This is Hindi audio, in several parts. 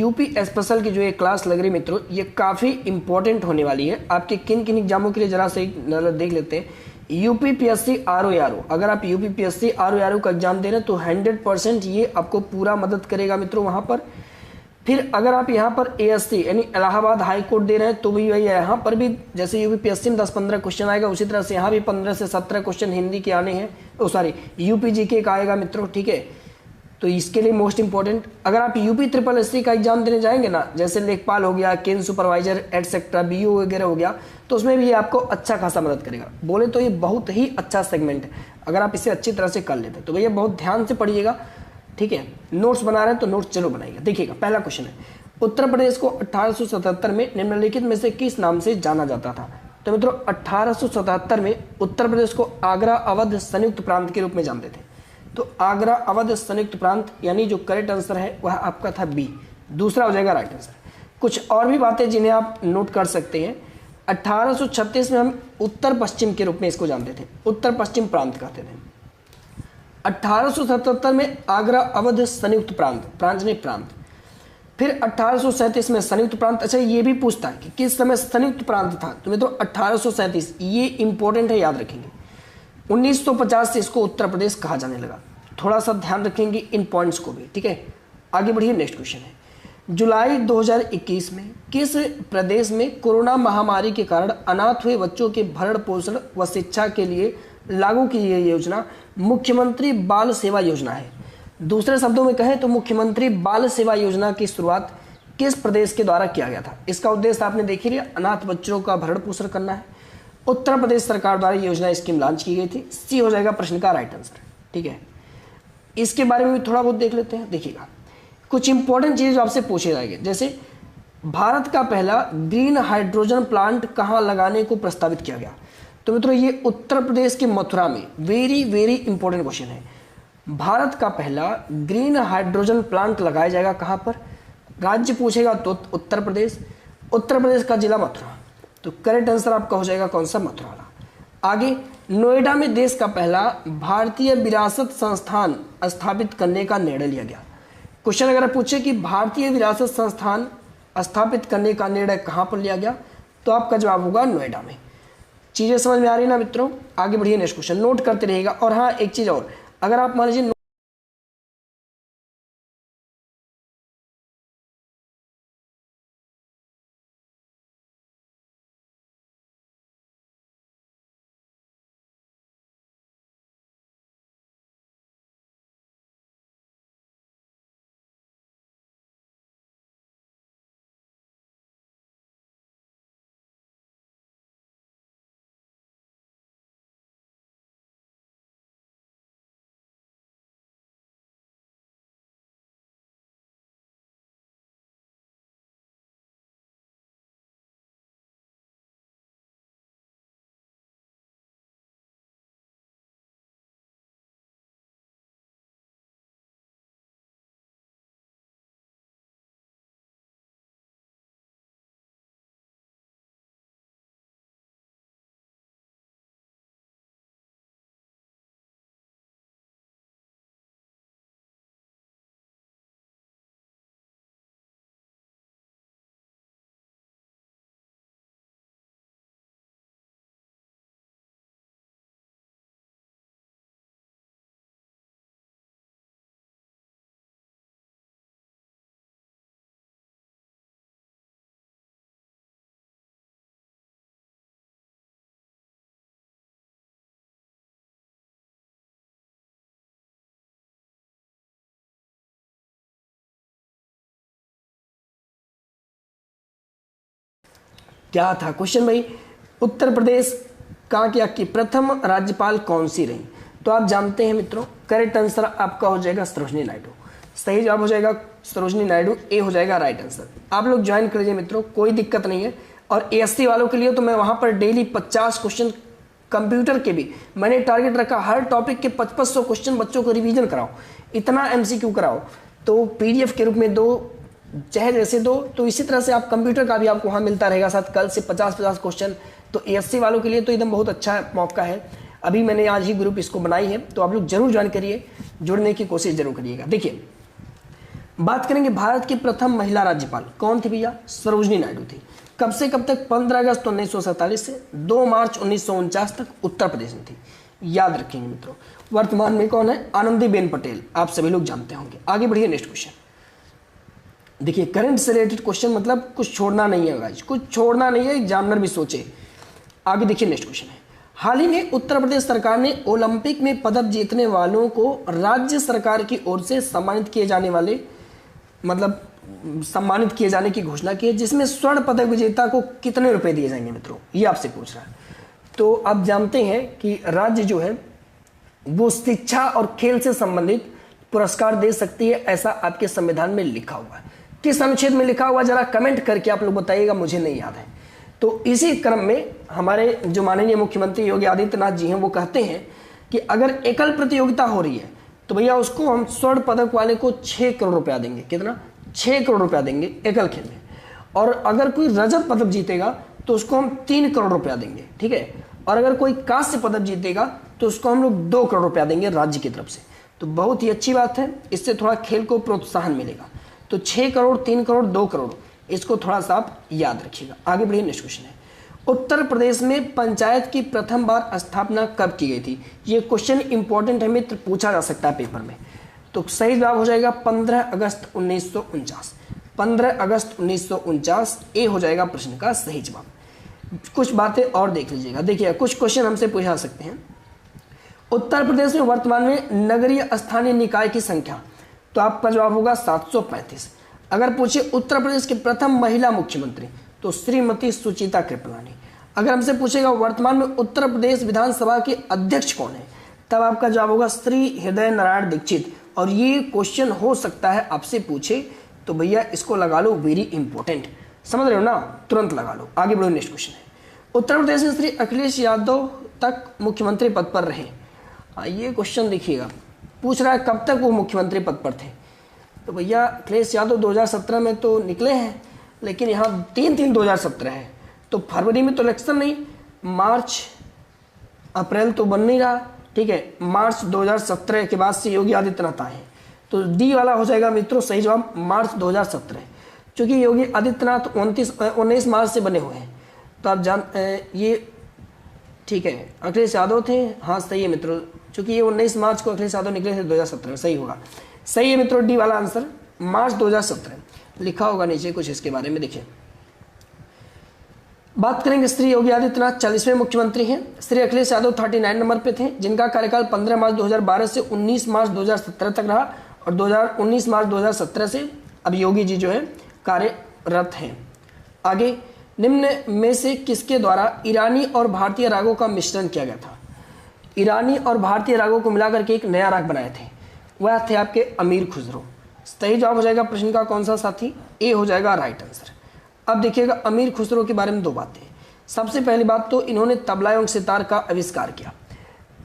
यूपी स्पेशल की जो ये क्लास लग रही है मित्रों, ये काफ़ी इंपॉर्टेंट होने वाली है आपके किन किन एग्जामों के लिए। जरा से एक नजर देख लेते हैं। यूपीपीएससी आरओ, अगर आप यूपीपीएससी आरओ का एग्जाम दे रहे हैं तो 100% ये आपको पूरा मदद करेगा मित्रों वहाँ पर। फिर अगर आप यहाँ पर एएससी यानी इलाहाबाद हाई कोर्ट दे रहे हैं तो भी वही यहाँ पर भी जैसे यूपीपीएससी में 10-15 क्वेश्चन आएगा, उसी तरह से यहाँ भी 15 से 17 क्वेश्चन हिंदी के आने हैं। सॉरी, यूपीजीके का आएगा मित्रों, ठीक है। तो इसके लिए मोस्ट इंपॉर्टेंट, अगर आप यूपी ट्रिपल एससी का एग्जाम देने जाएंगे ना, जैसे लेखपाल हो गया, केन सुपरवाइजर एटसेट्रा, बीओ वगैरह हो गया, तो उसमें भी ये आपको अच्छा खासा मदद करेगा। बोले तो ये बहुत ही अच्छा सेगमेंट है, अगर आप इसे अच्छी तरह से कर लेते हैं तो भैया बहुत ध्यान से पढ़िएगा, ठीक है। नोट्स बना रहे हैं तो नोट्स जरूर बनाइएगा। देखिएगा पहला क्वेश्चन है, उत्तर प्रदेश को 1877 में निम्नलिखित में से किस नाम से जाना जाता था? तो मित्रों 1877 में उत्तर प्रदेश को आगरा अवध संयुक्त प्रांत के रूप में जानते थे। तो आगरा अवध संयुक्त प्रांत यानी जो करेक्ट आंसर है वह आपका था बी, दूसरा हो जाएगा राइट आंसर। कुछ और भी बातें जिन्हें आप नोट कर सकते हैं। 1836 में हम उत्तर पश्चिम के रूप में इसको जानते थे, उत्तर पश्चिम प्रांत कहते थे। 1877 में आगरा अवध संयुक्त प्रांत, प्रांत नहीं प्रांत। फिर 1837 में संयुक्त प्रांत। अच्छा, ये भी पूछता है कि किस समय संयुक्त प्रांत था, तो मित्रों 1837, ये इंपॉर्टेंट है, याद रखेंगे। 1950 से इसको उत्तर प्रदेश कहा जाने लगा, थोड़ा सा ध्यान रखेंगे इन पॉइंट्स को भी, ठीक है। आगे बढ़िए, नेक्स्ट क्वेश्चन है, जुलाई 2021 में किस प्रदेश में कोरोना महामारी के कारण अनाथ हुए बच्चों के भरण पोषण व शिक्षा के लिए लागू की गई योजना मुख्यमंत्री बाल सेवा योजना है? दूसरे शब्दों में कहें तो मुख्यमंत्री बाल सेवा योजना की शुरुआत किस प्रदेश के द्वारा किया गया था? इसका उद्देश्य आपने देख ही लिया, अनाथ बच्चों का भरण पोषण करना है। उत्तर प्रदेश सरकार द्वारा योजना स्कीम लॉन्च की गई थी। सी हो जाएगा प्रश्न का राइट आंसर, ठीक है। इसके बारे में भी थोड़ा बहुत देख लेते हैं। देखिएगा कुछ इंपॉर्टेंट चीज़ जो आपसे पूछे जाएंगे, जैसे भारत का पहला ग्रीन हाइड्रोजन प्लांट कहाँ लगाने को प्रस्तावित किया गया? तो मित्रों ये उत्तर प्रदेश के मथुरा में, वेरी वेरी इंपॉर्टेंट क्वेश्चन है। भारत का पहला ग्रीन हाइड्रोजन प्लांट लगाया जाएगा कहाँ पर? राज्य पूछेगा तो उत्तर प्रदेश, उत्तर प्रदेश का जिला मथुरा, तो करेक्ट आंसर आपका हो जाएगा कौन सा? मथुरा वाला। आगे, नोएडा में देश का पहला भारतीय विरासत संस्थान स्थापित करने का निर्णय लिया गया। क्वेश्चन अगर पूछे कि भारतीय विरासत संस्थान स्थापित करने का निर्णय कहाँ पर लिया गया, तो आपका जवाब होगा नोएडा में। चीजें समझ में आ रही है ना मित्रों? आगे बढ़िए, नेक्स्ट क्वेश्चन नोट करते रहिएगा। और हाँ, एक चीज और, अगर आप मान लीजिए क्या था क्वेश्चन भाई, उत्तर प्रदेश का क्या की प्रथम राज्यपाल कौन सी रही? तो आप जानते हैं मित्रों, करेक्ट आंसर आपका हो जाएगा सरोजनी नायडू। सही जवाब हो जाएगा सरोजनी नायडू, ए हो जाएगा राइट आंसर। आप लोग ज्वाइन कर लीजिए मित्रों, कोई दिक्कत नहीं है। और एएससी वालों के लिए तो मैं वहां पर डेली 50 क्वेश्चन, कंप्यूटर के भी मैंने टारगेट रखा, हर टॉपिक के 2500 क्वेश्चन बच्चों को रिवीजन कराओ, इतना एमसीक्यू कराओ, तो पीडीएफ के रूप में दो, चाहे जैसे दो, तो इसी तरह से आप कंप्यूटर का भी आपको वहाँ मिलता रहेगा साथ, कल से 50-50 क्वेश्चन। तो एएससी वालों के लिए तो एकदम बहुत अच्छा मौका है। अभी मैंने आज ही ग्रुप इसको बनाई है, तो आप लोग जरूर ज्वाइन करिए, जुड़ने की कोशिश जरूर करिएगा। देखिए बात करेंगे भारत की प्रथम महिला राज्यपाल कौन थी भैया? सरोजनी नायडू थी। कब से कब तक? 15 अगस्त 1947 से 2 मार्च 1949 तक उत्तर प्रदेश में थी। याद रखेंगे मित्रों। वर्तमान में कौन है? आनंदीबेन पटेल, आप सभी लोग जानते होंगे। आगे बढ़िए, नेक्स्ट क्वेश्चन देखिए। करंट से रिलेटेड क्वेश्चन, मतलब कुछ छोड़ना नहीं है गाइस, कुछ छोड़ना नहीं है, एग्जामिनर भी सोचे। आगे देखिए, नेक्स्ट क्वेश्चन है। हाल ही में उत्तर प्रदेश सरकार ने ओलंपिक में पदक जीतने वालों को राज्य सरकार की ओर से सम्मानित किए जाने वाले, मतलब सम्मानित किए जाने की घोषणा की है, जिसमें स्वर्ण पदक विजेता को कितने रुपए दिए जाएंगे मित्रों? ये आपसे पूछ रहा है। तो आप जानते हैं कि राज्य जो है वो शिक्षा और खेल से संबंधित पुरस्कार दे सकती है, ऐसा आपके संविधान में लिखा हुआ है। किस अनुच्छेद में लिखा हुआ जरा कमेंट करके आप लोग बताइएगा, मुझे नहीं याद है। तो इसी क्रम में हमारे जो माननीय मुख्यमंत्री योगी आदित्यनाथ जी हैं वो कहते हैं कि अगर एकल प्रतियोगिता हो रही है तो भैया उसको हम स्वर्ण पदक वाले को 6 करोड़ रुपया देंगे। कितना? 6 करोड़ रुपया देंगे एकल खेल में। और अगर कोई रजत पदक जीतेगा तो उसको हम 3 करोड़ रुपया देंगे, ठीक है। और अगर कोई कांस्य पदक जीतेगा तो उसको हम लोग 2 करोड़ रुपया देंगे राज्य की तरफ से। तो बहुत ही अच्छी बात है, इससे थोड़ा खेल को प्रोत्साहन मिलेगा। तो 6 करोड़, 3 करोड़, 2 करोड़, इसको थोड़ा सा आप याद रखिएगा। आगे बढ़िए, नेक्स्ट क्वेश्चन है। उत्तर प्रदेश में पंचायत की प्रथम बार स्थापना कब की गई थी? ये क्वेश्चन इंपॉर्टेंट है मित्र, पूछा जा सकता है पेपर में। तो सही जवाब हो जाएगा 15 अगस्त 1949। 15 अगस्त 1949 ए हो जाएगा प्रश्न का सही जवाब। कुछ बातें और देख लीजिएगा। देखिए, कुछ क्वेश्चन हमसे पूछा सकते हैं। उत्तर प्रदेश में वर्तमान में नगरीय स्थानीय निकाय की संख्या, तो आपका जवाब होगा 735। अगर पूछे उत्तर प्रदेश के प्रथम महिला मुख्यमंत्री तो श्रीमती सुचिता कृपलानी। अगर हमसे पूछेगा वर्तमान में उत्तर प्रदेश विधानसभा के अध्यक्ष कौन है, तब आपका जवाब होगा श्री हृदय नारायण दीक्षित। और ये क्वेश्चन हो सकता है आपसे पूछे, तो भैया इसको लगा लो वेरी इंपॉर्टेंट, समझ रहे हो ना, तुरंत लगा लो। आगे बढ़ो, नेक्स्ट क्वेश्चन है। उत्तर प्रदेश में श्री अखिलेश यादव तक मुख्यमंत्री पद पर रहे। ये क्वेश्चन देखिएगा, पूछ रहा है कब तक वो मुख्यमंत्री पद पर थे। तो भैया अखिलेश यादव 2017 में तो निकले हैं, लेकिन यहाँ 3-3 2017 है, तो फरवरी में तो इलेक्शन नहीं, मार्च अप्रैल तो बन नहीं रहा, ठीक है। मार्च 2017 के बाद से योगी आदित्यनाथ आए हैं, तो डी वाला हो जाएगा मित्रों सही जवाब, मार्च 2017। क्योंकि योगी आदित्यनाथ 19 मार्च से बने हुए हैं, तो आप जान ये ठीक है। अखिलेश यादव थे, हाँ सही है मित्रों, क्योंकि ये 19 मार्च को अखिलेश यादव निकले थे 2017, सही होगा, सही है मित्रों, डी वाला आंसर मार्च 2017 लिखा होगा नीचे कुछ इसके बारे में। देखिए, बात करेंगे श्री योगी आदित्यनाथ 40वें मुख्यमंत्री हैं। श्री अखिलेश यादव 39 नंबर पे थे, जिनका कार्यकाल 15 मार्च 2012 से 19 मार्च 2017 तक रहा, और 19 मार्च 2017 से अब योगी जी जो है कार्यरत हैं। आगे, निम्न में से किसके द्वारा ईरानी और भारतीय रागों का मिश्रण किया गया था? ईरानी और भारतीय रागों को मिलाकर के एक नया राग बनाए थे, वह थे आपके अमीर खुसरो। सही जवाब हो जाएगा प्रश्न का कौन सा साथी? ए हो जाएगा राइट आंसर। अब देखिएगा अमीर खुसरो के बारे में 2 बातें। सबसे पहली बात तो इन्होंने तबला एवं सितार का आविष्कार किया।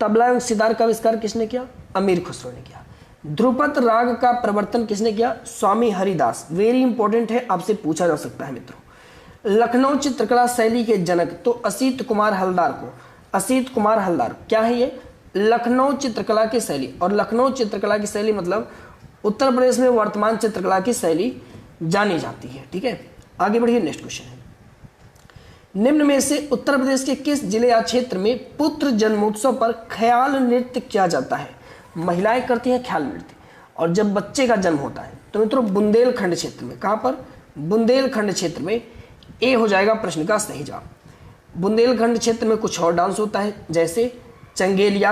तबला एवं सितार का आविष्कार किसने किया? अमीर खुसरो ने किया। ध्रुपद राग का प्रवर्तन किसने किया? स्वामी हरिदास। वेरी इंपॉर्टेंट है, आपसे पूछा जा सकता है मित्रों। लखनऊ चित्रकला शैली के जनक तो असीत कुमार हलदार को, असीत कुमार हलदार क्या है ये? लखनऊ चित्रकला की शैली। और लखनऊ चित्रकला की शैली मतलब उत्तर प्रदेश में वर्तमान चित्रकला की शैली जानी जाती है, ठीक है। आगे बढ़िए, नेक्स्ट क्वेश्चन है। निम्न में से उत्तर प्रदेश के किस जिले या क्षेत्र में पुत्र जन्मोत्सव पर ख्याल नृत्य किया जाता है? महिलाएं करती हैं ख्याल नृत्य, और जब बच्चे का जन्म होता है तो मित्रों बुंदेलखंड क्षेत्र में। कहां पर? बुंदेलखंड क्षेत्र में। ए हो जाएगा प्रश्न का सही जवाब। बुंदेलखंड क्षेत्र में कुछ और डांस होता है, जैसे चंगेलिया,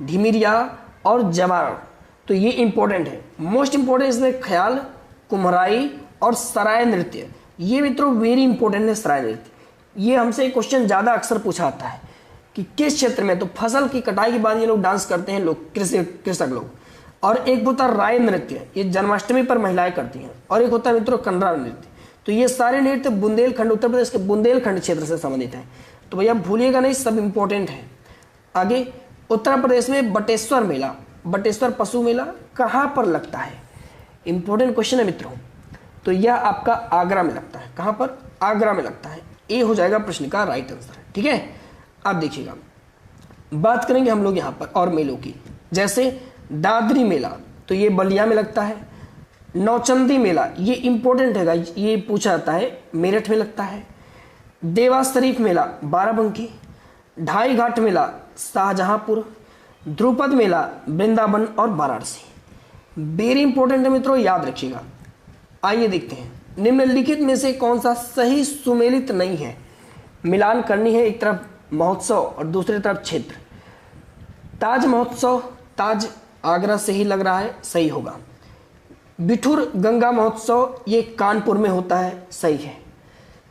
ढिमिरिया और जवार। तो ये इंपॉर्टेंट है, मोस्ट इंपॉर्टेंट इसमें ख्याल, कुम्हराई और सराय नृत्य। ये मित्रों वेरी इंपॉर्टेंट है सराय नृत्य। ये हमसे क्वेश्चन ज़्यादा अक्सर पूछा आता है कि किस क्षेत्र में, तो फसल की कटाई के बाद ये लोग डांस करते हैं, लोग कृषक लोग। और एक होता है राय नृत्य, ये जन्माष्टमी पर महिलाएं करती हैं। और एक होता है मित्रों कन्नड़ा नृत्य। तो ये सारे नृत्य बुंदेलखंड, उत्तर प्रदेश के बुंदेलखंड क्षेत्र से संबंधित हैं। तो भैया भूलिएगा नहीं, सब इंपॉर्टेंट है। आगे, उत्तर प्रदेश में बटेश्वर मेला, बटेश्वर पशु मेला कहाँ पर लगता है? इंपॉर्टेंट क्वेश्चन है मित्रों। तो यह आपका आगरा में लगता है। कहाँ पर? आगरा में लगता है। ए हो जाएगा प्रश्न का राइट आंसर, ठीक है। अब देखिएगा, बात करेंगे हम लोग यहाँ पर और मेलों की, जैसे दादरी मेला, तो ये बलिया में लगता है। नौचंदी मेला, ये इंपॉर्टेंट है गाइस, ये पूछा जाता है, मेरठ में लगता है। देवास शरीफ मेला बाराबंकी। ढाई घाट मेला शाहजहांपुर। ध्रुपद मेला वृंदावन और वाराणसी। वेरी इंपॉर्टेंट है मित्रों, याद रखिएगा। आइए देखते हैं निम्नलिखित में से कौन सा सही सुमेलित नहीं है। मिलान करनी है, एक तरफ महोत्सव और दूसरी तरफ क्षेत्र। ताज महोत्सव, ताज आगरा से ही लग रहा है, सही होगा। बिठुर गंगा महोत्सव ये कानपुर में होता है, सही है।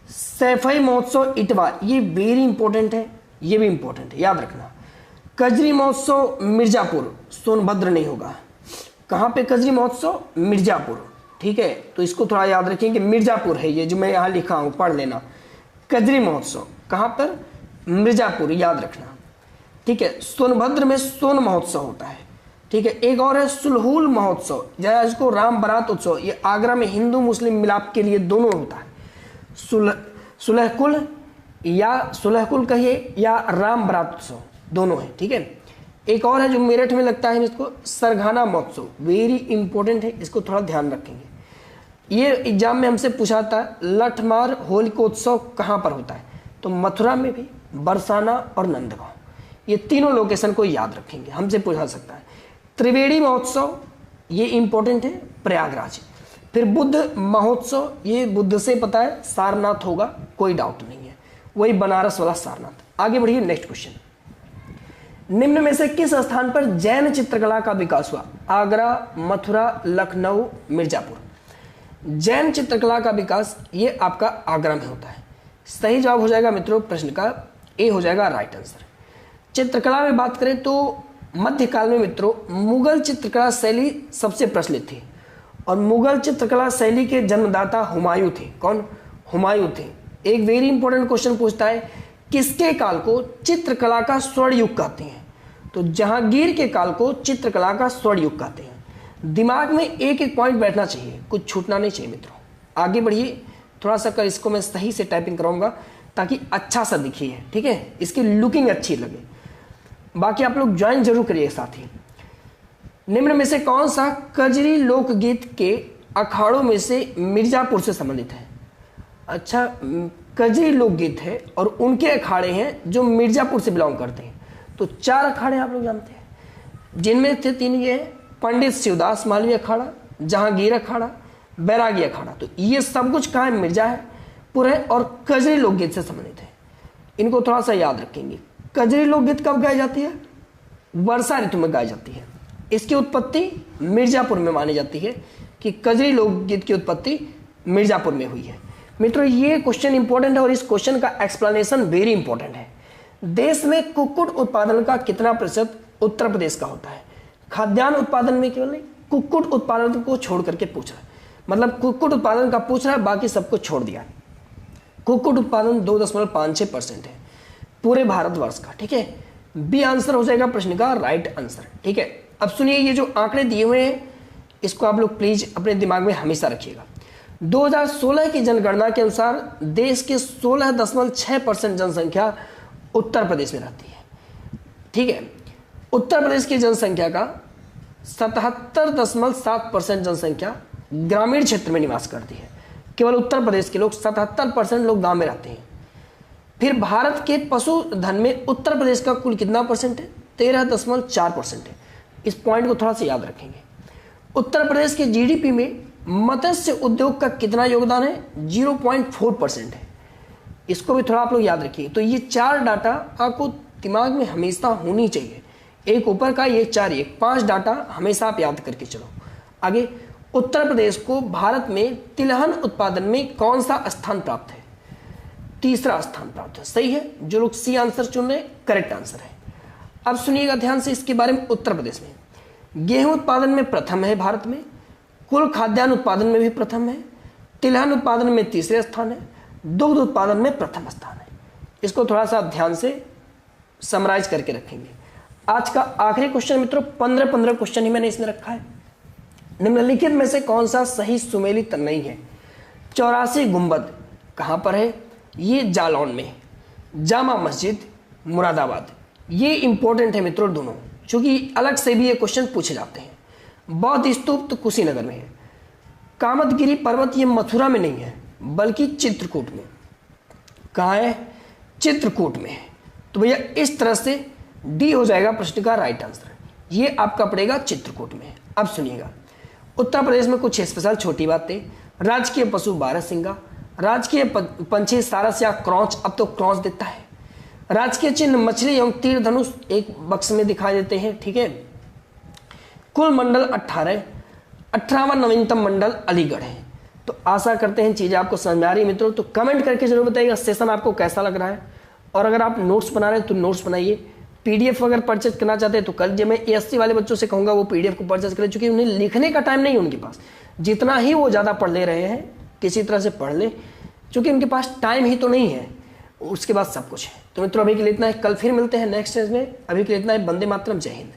सैफई महोत्सव इटवा, ये वेरी इंपॉर्टेंट है, ये भी इंपॉर्टेंट है, याद रखना। कजरी महोत्सव मिर्जापुर, सोनभद्र नहीं होगा। कहाँ पे कजरी महोत्सव? मिर्जापुर, ठीक है। तो इसको थोड़ा याद रखें कि मिर्जापुर है ये जो मैं यहाँ लिखा हूँ, पढ़ लेना। कजरी महोत्सव कहाँ पर? मिर्जापुर, याद रखना, ठीक है। सोनभद्र में सोन महोत्सव होता है, ठीक है। एक और है सुलहुल महोत्सव, या इसको राम बारात उत्सव, ये आगरा में हिंदू मुस्लिम मिलाप के लिए दोनों होता है। सुलहकुल या सुलहकुल कहिए या राम बारात उत्सव, दोनों है, ठीक है। एक और है जो मेरठ में लगता है, इसको सरघाना महोत्सव, वेरी इंपॉर्टेंट है, इसको थोड़ा ध्यान रखेंगे। ये एग्जाम में हमसे पूछा था लठमार होलिकोत्सव कहाँ पर होता है, तो मथुरा में भी, बरसाना और नंदगांव, ये तीनों लोकेशन को याद रखेंगे, हमसे पूछा सकता है। त्रिवेणी महोत्सव ये इंपॉर्टेंट है, प्रयागराज। फिर बुद्ध महोत्सव, ये बुद्ध से पता है सारनाथ होगा, कोई डाउट नहीं है, वही बनारस वाला सारनाथ। आगे बढ़िए, नेक्स्ट क्वेश्चन। निम्न में से किस स्थान पर जैन चित्रकला का विकास हुआ? आगरा, मथुरा, लखनऊ, मिर्जापुर। जैन चित्रकला का विकास ये आपका आगरा में होता है। सही जवाब हो जाएगा मित्रों प्रश्न का ए हो जाएगा राइट आंसर। चित्रकला में बात करें तो मध्यकाल में मित्रों मुगल चित्रकला शैली सबसे प्रचलित थी, और मुगल चित्रकला शैली के जन्मदाता हुमायूं थे। कौन? हुमायूं थे। एक वेरी इंपॉर्टेंट क्वेश्चन पूछता है, किसके काल को चित्रकला का स्वर्ण युग कहते हैं? तो जहांगीर के काल को चित्रकला का स्वर्ण युग कहते हैं। दिमाग में एक एक पॉइंट बैठना चाहिए, कुछ छूटना नहीं चाहिए मित्रों। आगे बढ़िए, थोड़ा सा कर इसको मैं सही से टाइपिंग कराऊंगा ताकि अच्छा सा दिखिए, ठीक है, इसकी लुकिंग अच्छी लगे। बाकी आप लोग ज्वाइन जरूर करिए साथ ही। निम्न में से कौन सा कजरी लोकगीत के अखाड़ों में से मिर्जापुर से संबंधित है? अच्छा, कजरी लोकगीत है और उनके अखाड़े हैं जो मिर्जापुर से बिलोंग करते हैं। तो 4 अखाड़े आप लोग जानते हैं, जिनमें थे 3 ये हैं, पंडित शिवदास मालवीय अखाड़ा, जहांगीर अखाड़ा, बैरागी अखाड़ा। तो ये सब कुछ कहाँ है? मिर्जापुर है और कजरी लोकगीत से संबंधित है। इनको थोड़ा सा याद रखेंगे। कजरी लोकगीत कब गाई जाती है? वर्षा ऋतु में गाई जाती है। इसकी उत्पत्ति मिर्जापुर में मानी जाती है कि कजरी लोकगीत की उत्पत्ति मिर्जापुर में हुई है। मित्रों ये क्वेश्चन इंपॉर्टेंट है और इस क्वेश्चन का एक्सप्लेनेशन वेरी इंपॉर्टेंट है। देश में कुक्कुट उत्पादन का कितना प्रतिशत उत्तर प्रदेश का होता है? खाद्यान्न उत्पादन में केवल नहीं, कुक्कुट उत्पादन को छोड़ करके पूछ रहा है, मतलब कुक्कुट उत्पादन का पूछ रहा है, बाकी सबको छोड़ दिया। कुक्कुट उत्पादन 2.56% है पूरे भारतवर्ष का, ठीक है। बी आंसर हो जाएगा प्रश्न का राइट आंसर, ठीक है। अब सुनिए, ये जो आंकड़े दिए हुए हैं इसको आप लोग प्लीज अपने दिमाग में हमेशा रखिएगा। 2016 की जनगणना के अनुसार देश के 16.6% जनसंख्या उत्तर प्रदेश में रहती है, ठीक है। उत्तर प्रदेश की जनसंख्या का 77.7% जनसंख्या ग्रामीण क्षेत्र में निवास करती है। केवल उत्तर प्रदेश के लोग 77% लोग गांव में रहते हैं। फिर भारत के पशुधन में उत्तर प्रदेश का कुल कितना परसेंट है? 13.4% है। इस पॉइंट को थोड़ा सा याद रखेंगे। उत्तर प्रदेश के जीडीपी में मत्स्य उद्योग का कितना योगदान है? 0.4% है। इसको भी थोड़ा आप लोग याद रखिए। तो ये 4 डाटा आपको दिमाग में हमेशा होनी चाहिए, एक ऊपर का, ये 4, ये 5 डाटा हमेशा आप याद करके चलो। आगे, उत्तर प्रदेश को भारत में तिलहन उत्पादन में कौन सा स्थान प्राप्त है? तीसरा स्थान प्राप्त है, सही है। जो लोग सी आंसर चुन रहे करेक्ट आंसर है। अब सुनिएगा ध्यान से इसके बारे में। उत्तर प्रदेश में गेहूं उत्पादन में प्रथम है भारत में, कुल खाद्यान्न उत्पादन में भी प्रथम है, तिलहन उत्पादन में तीसरे स्थान है, दुग्ध उत्पादन में प्रथम स्थान है। इसको थोड़ा सा नहीं से समराइज करके रखेंगे। आज का आखिरी क्वेश्चन मित्रों, 15 क्वेश्चन ही मैंने इसमें रखा है। निम्नलिखित में से कौन सा सही सुमेलित नहीं है? 84 गुंबद कहां पर है? ये जालौन में। जामा मस्जिद मुरादाबाद, ये इंपॉर्टेंट है मित्रों दोनों, क्योंकि अलग से भी ये क्वेश्चन पूछे जाते हैं। बौद्ध स्तूप तो कुशीनगर में है। कामदगिरी पर्वत ये मथुरा में नहीं है बल्कि चित्रकूट में। कहाँ है? चित्रकूट में है। तो भैया इस तरह से डी हो जाएगा प्रश्न का राइट आंसर। ये आपका पड़ेगा चित्रकूट में। अब सुनिएगा, उत्तर प्रदेश में कुछ स्पेशल छोटी बातें। राजकीय पशु बारहसिंगा, राजकीय पंछी सारस या क्रॉच, अब तो क्रॉच देता है। राजकीय चिन्ह मछली एवं तीर धनुष एक बक्स में दिखाई देते हैं, ठीक है। कुल मंडल 18, 18वां नवीनतम मंडल अलीगढ़ है। तो आशा करते हैं चीज़ें आपको समझ में आ रही है मित्रों। तो कमेंट करके जरूर बताइएगा सेशन आपको कैसा लग रहा है। और अगर आप नोट्स बना रहे हैं तो नोट्स बनाइए। पीडीएफ अगर परचेज करना चाहते हैं तो कर दीजिए। मैं एएससी वाले बच्चों से कहूँगा वो पीडीएफ को परचेज करें, क्योंकि उन्हें लिखने का टाइम नहीं है उनके पास। जितना ही वो ज़्यादा पढ़ ले रहे हैं किसी तरह से पढ़ ले, क्योंकि उनके पास टाइम ही तो नहीं है, उसके बाद सब कुछ है। तो मित्रों अभी के लिए इतना है, कल फिर मिलते हैं नेक्स्ट स्टेज में। अभी के लिए इतना है, वंदे मातरम, जय हिंद।